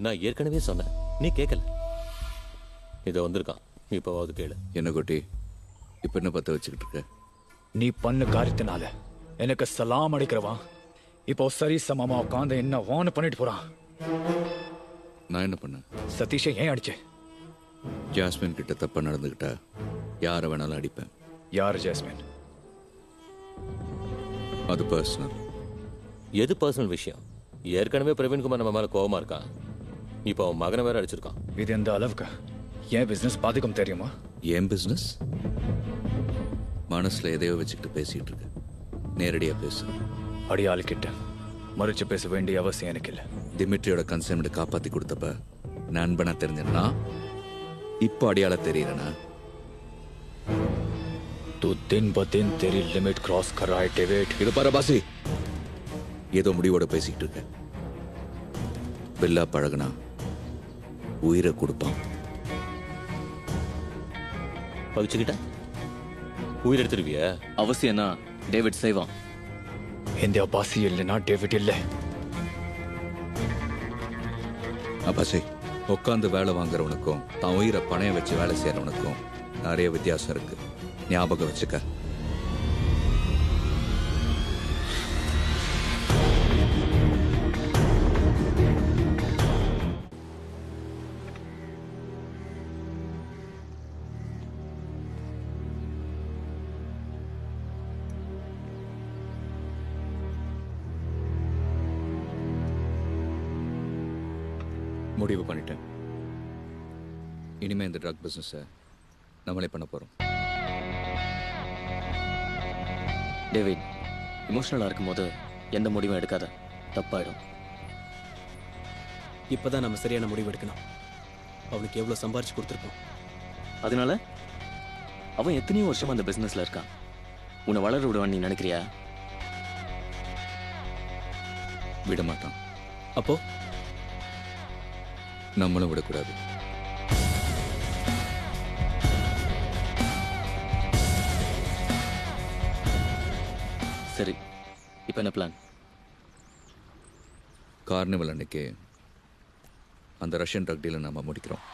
நான் ஏற்கனவே சொன்னேன், நீ கேட்கல. இதை வந்திருக்கான், இப்போவாவது கேளு. என்ன குட்டி, இப்போ என்ன பற்ற வச்சுக்கிட்டு இருக்க? நீ பண்ண காரியத்தினால எனக்கு சலாம் அடிக்கிறவான் இப்போ சரி சமமா உட்காந்து என்ன வான்னு பண்ணிட்டு போறான். நான் என்ன பண்ணேன்? சதீஷை ஏன் அடிச்சே? ஜாஸ்மின் கிட்ட தப்பா நடந்துக்கிட்டா யாரை வேணாலும் அடிப்பேன். யார் ஜாஸ்மின்? அது பர்சனல். எது பர்சனல் விஷயம்? ஏற்கனவே பிரவீன்குமார் நம்ம மேல கோவமா இருக்கான், இப்போ அவன் மகனை வேற அடிச்சிருக்கான். இது எந்த அளவுக்கு ஏன் பிசினஸ் பாதிக்கும் தெரியுமா? ஏன் பிசினஸ்? மனசுல எதையோ வச்சுக்கிட்டு பேசிட்டு இருக்க, நேரடியா பேசு. அடியாள் கிட்ட மறுச்சு பேச வேண்டிய அவசியம் எனக்கு இல்லை. திமிட்ரியோட கன்செப்ட் காப்பாத்தி கொடுத்தப்ப நண்பனா தெரிஞ்சனா, இப்போ அடியாள தெரியறனா? तू दिन ब दिन तेरी लिमिट क्रॉस कर रहा है डेविड. இது பாரு பாசி, ஏதோ முடிவோட பேசிக்கிட்டு இருக்க. பில்லா பழகுனா உயிரை கொடுப்பான். பவிச்சுக்கிட்ட உயிர் எடுத்துருவிய? அவசியம்னா டேவிட் செய்வான். இந்த பாசி இல்லைனா டேவிட் இல்லை. அப்பாசி, உட்காந்து வேலை வாங்குறவனுக்கும் தான் உயிரை பணைய வச்சு வேலை செய்யறவனுக்கும் நிறைய வித்தியாசம் இருக்கு, ஞாபகம் வச்சுக்க. முடிவு பண்ணிட்டேன், இனிமே இந்த ட்ரக் பிசினஸை நம்மளே பண்ண போறோம். டேவிட், இமோஷனலாக இருக்கும்போது எந்த முடிவும் எடுக்காத, தப்பாயிடும். இப்போதான் நம்ம சரியான முடிவு எடுக்கணும். அவனுக்கு எவ்வளோ சம்பாரிச்சு கொடுத்துருப்போம். அதனால அவன் எத்தனையோ வருஷமா அந்த பிசினஸ்ல இருக்கான். உன்னை வளர விடுவான்னு நீ நினைக்கிறியா? விட மாட்டான். அப்போ நம்மளும் விடக்கூடாது. சரி, இப்போ என்ன பிளான்? கார்னிவல் அன்னைக்கு அந்த ரஷ்யன் ட்ரக் டீலை நம்ம முடிக்கிறோம்.